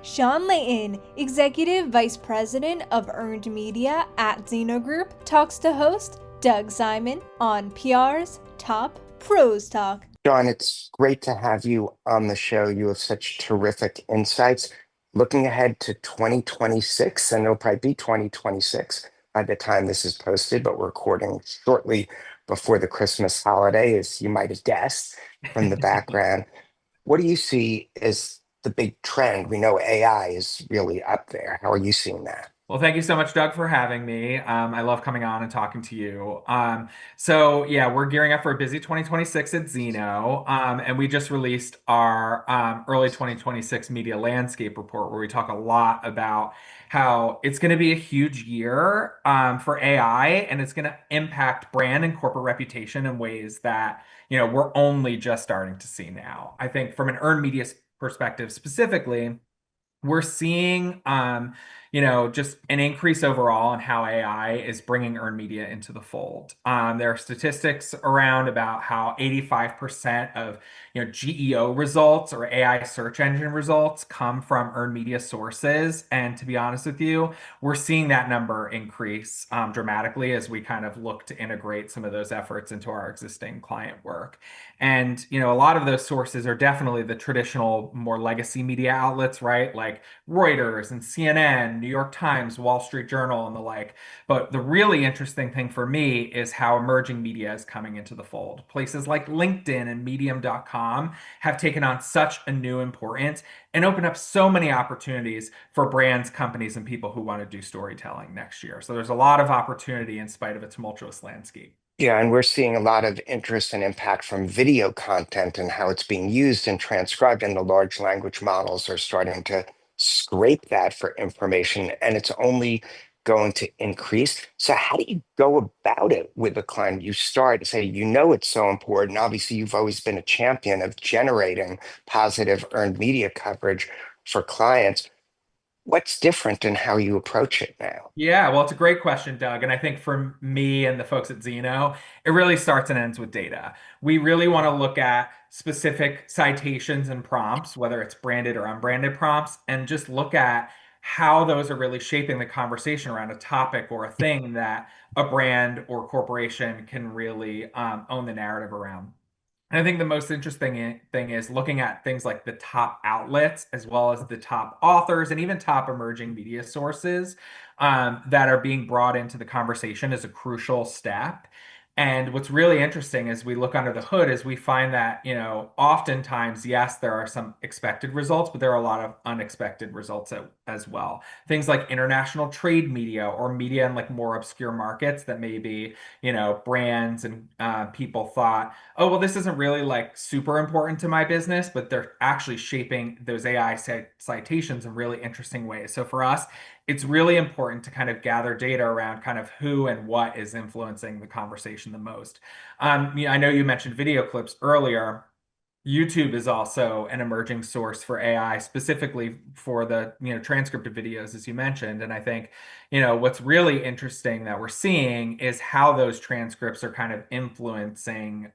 Sean Layton, Executive Vice President of Earned Media at Zeno Group, talks to host Doug Simon on PR's Top Pros Talk. John, it's great to have you on the show. You have such terrific insights. Looking ahead to 2026, and it'll probably be 2026 by the time this is posted, but we're recording shortly before the Christmas holiday, as you might have guessed from the background. What do you see as the big trend? We know AI is really up there. How are you seeing that? Well, thank you so much, Doug, for having me. I love coming on and talking to you. So we're gearing up for a busy 2026 at Zeno, and we just released our early 2026 media landscape report, where we talk a lot about how it's going to be a huge year for AI, and it's going to impact brand and corporate reputation in ways that we're only just starting to see now. I think from an earned media perspective specifically, we're seeing just an increase overall in how AI is bringing earned media into the fold. There are statistics around about how 85% of GEO results or AI search engine results come from earned media sources. And to be honest with you, we're seeing that number increase dramatically as we kind of look to integrate some of those efforts into our existing client work. And a lot of those sources are definitely the traditional, more legacy media outlets, right? Like Reuters and CNN, New York Times, Wall Street Journal, and the like. But the really interesting thing for me is how emerging media is coming into the fold. Places like LinkedIn and Medium.com have taken on such a new importance and open up so many opportunities for brands, companies, and people who want to do storytelling next year. So there's a lot of opportunity in spite of a tumultuous landscape. Yeah, and we're seeing a lot of interest and impact from video content and how it's being used and transcribed, and the large language models are starting to scrape that for information, and it's only going to increase. So, how do you go about it with a client? You start to say, it's so important. Obviously, you've always been a champion of generating positive earned media coverage for clients. What's different in how you approach it now? Yeah, well, it's a great question, Doug. And I think for me and the folks at Zeno, it really starts and ends with data. We really want to look at specific citations and prompts, whether it's branded or unbranded prompts, and just look at how those are really shaping the conversation around a topic or a thing that a brand or corporation can really own the narrative around. And I think the most interesting thing is looking at things like the top outlets, as well as the top authors and even top emerging media sources that are being brought into the conversation as a crucial step. And what's really interesting as we look under the hood is we find that, oftentimes, yes, there are some expected results, but there are a lot of unexpected results as well. Things like international trade media or media in like more obscure markets that maybe, brands and people thought, oh, well, this isn't really like super important to my business, but they're actually shaping those AI citations in really interesting ways. So for us, it's really important to kind of gather data around kind of who and what is influencing the conversation the most. I know you mentioned video clips earlier. YouTube is also an emerging source for AI, specifically for the transcript of videos, as you mentioned. And I think what's really interesting that we're seeing is how those transcripts are kind of influencing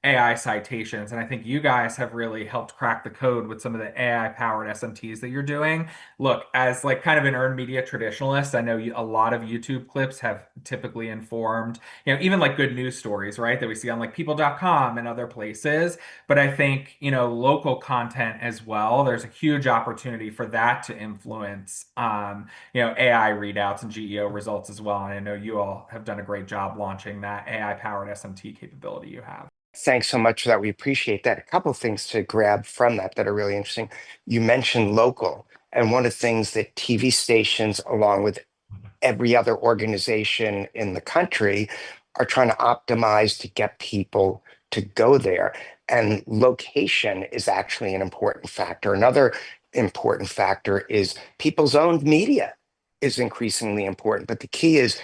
AI citations. And I think you guys have really helped crack the code with some of the AI-powered SMTs that you're doing. Look, as like kind of an earned media traditionalist, I know a lot of YouTube clips have typically informed, even like good news stories, right, that we see on like people.com and other places. But I think, local content as well, there's a huge opportunity for that to influence, AI readouts and GEO results as well. And I know you all have done a great job launching that AI-powered SMT capability you have. Thanks so much for that. We appreciate that. A couple of things to grab from that are really interesting. You mentioned local, and one of the things that TV stations, along with every other organization in the country, are trying to optimize to get people to go there. And location is actually an important factor. Another important factor is people's owned media is increasingly important. But the key is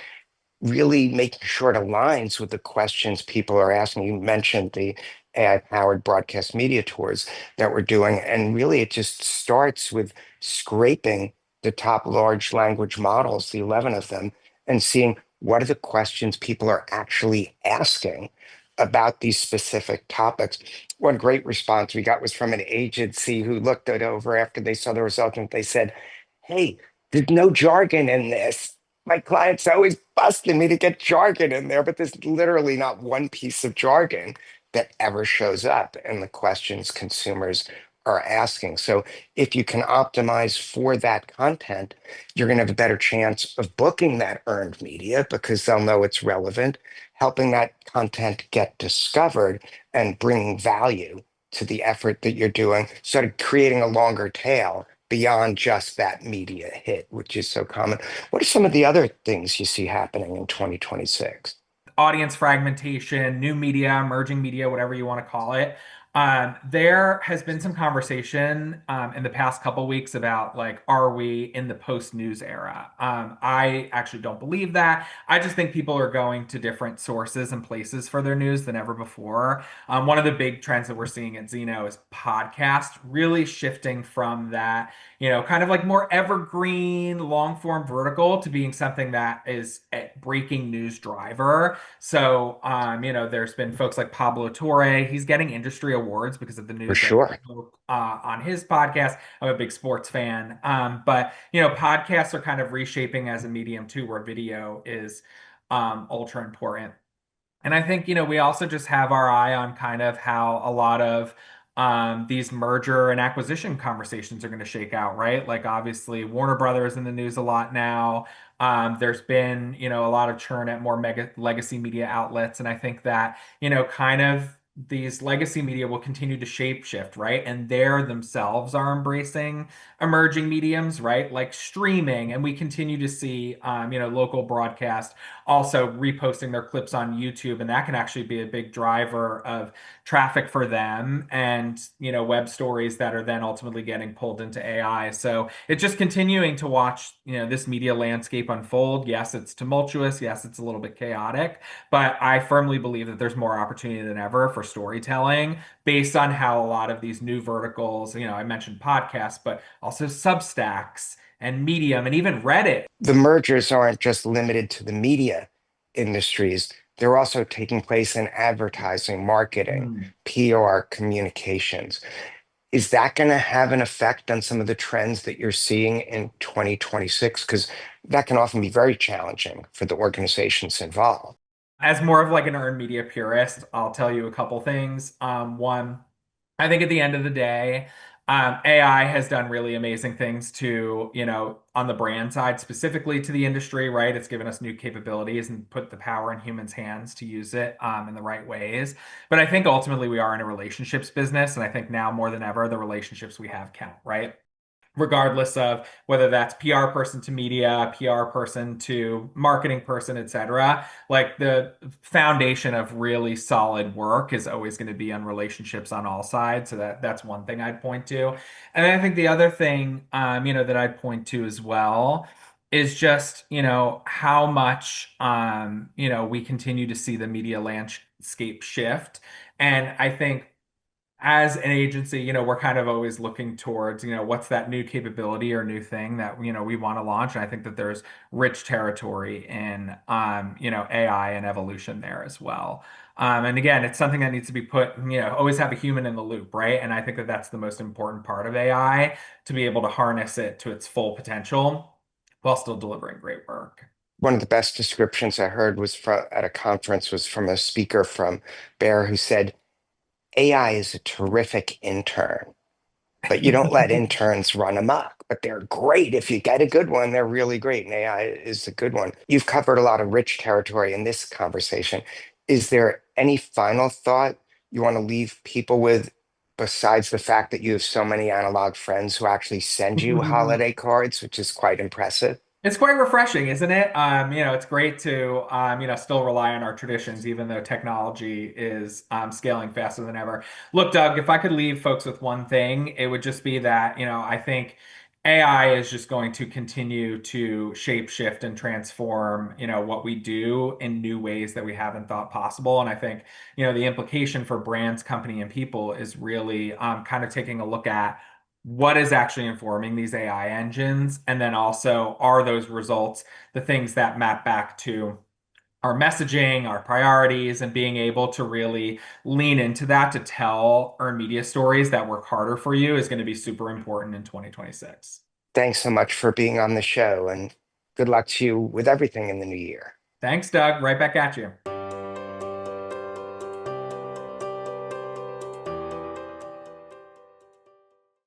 really making sure it aligns with the questions people are asking. You mentioned the AI-powered broadcast media tours that we're doing, and really it just starts with scraping the top large language models, the 11 of them, and seeing what are the questions people are actually asking about these specific topics. One great response we got was from an agency who looked it over after they saw the results and they said, "Hey, there's no jargon in this. My clients always busting me to get jargon in there, but there's literally not one piece of jargon that ever shows up in the questions consumers are asking." So if you can optimize for that content, you're going to have a better chance of booking that earned media because they'll know it's relevant, helping that content get discovered and bringing value to the effort that you're doing, sort of creating a longer tail beyond just that media hit, which is so common. What are some of the other things you see happening in 2026? Audience fragmentation, new media, emerging media, whatever you want to call it. There has been some conversation in the past couple weeks about like, are we in the post-news era? I actually don't believe that. I just think people are going to different sources and places for their news than ever before. One of the big trends that we're seeing at Zeno is podcast really shifting from that, kind of like more evergreen, long form vertical to being something that is a breaking news driver. So, there's been folks like Pablo Torre. He's getting industry awards because of the For news that he sure. broke on his podcast. I'm a big sports fan. But, podcasts are kind of reshaping as a medium too, where video is ultra important. And I think, we also just have our eye on kind of how a lot of these merger and acquisition conversations are going to shake out, right? Like obviously Warner Brothers in the news a lot now. There's been, a lot of churn at more mega legacy media outlets. And I think that, kind of these legacy media will continue to shape shift, right? And they themselves are embracing emerging mediums, right? Like streaming. And we continue to see, local broadcast also reposting their clips on YouTube, and that can actually be a big driver of traffic for them and, web stories that are then ultimately getting pulled into AI. So it's just continuing to watch, this media landscape unfold. Yes, it's tumultuous. Yes, it's a little bit chaotic, but I firmly believe that there's more opportunity than ever for storytelling based on how a lot of these new verticals, I mentioned podcasts, but also Substacks and Medium and even Reddit. The mergers aren't just limited to the media industries, they're also taking place in advertising, marketing, Hmm. PR, communications. Is that going to have an effect on some of the trends that you're seeing in 2026? Because that can often be very challenging for the organizations involved. As more of like an earned media purist, I'll tell you a couple things. One, I think at the end of the day, AI has done really amazing things to, on the brand side, specifically to the industry, right? It's given us new capabilities and put the power in humans' hands to use it in the right ways. But I think ultimately we are in a relationships business. And I think now more than ever, the relationships we have count, right? Regardless of whether that's PR person to media, PR person to marketing person, et cetera. Like the foundation of really solid work is always going to be on relationships on all sides. So that's one thing I'd point to. And then I think the other thing, that I'd point to as well is just, how much, we continue to see the media landscape shift. And I think as an agency, we're kind of always looking towards, what's that new capability or new thing that, we want to launch. And I think that there's rich territory in, AI and evolution there as well. And again, it's something that needs to be put, always have a human in the loop, right? And I think that that's the most important part of AI to be able to harness it to its full potential while still delivering great work. One of the best descriptions I heard was at a conference was from a speaker from Bear who said, AI is a terrific intern, but you don't let interns run amok. But they're great. If you get a good one, they're really great. And AI is a good one. You've covered a lot of rich territory in this conversation. Is there any final thought you want to leave people with besides the fact that you have so many analog friends who actually send you holiday cards, which is quite impressive? It's quite refreshing, isn't it? It's great to still rely on our traditions, even though technology is scaling faster than ever. Look, Doug, if I could leave folks with one thing, it would just be that, I think AI is just going to continue to shape shift and transform, what we do in new ways that we haven't thought possible. And I think, the implication for brands, company, and people is really kind of taking a look at what is actually informing these AI engines, and then also are those results the things that map back to our messaging, our priorities, and being able to really lean into that to tell earned media stories that work harder for you is going to be super important in 2026. Thanks so much for being on the show, and good luck to you with everything in the new year. Thanks, Doug. Right back at you.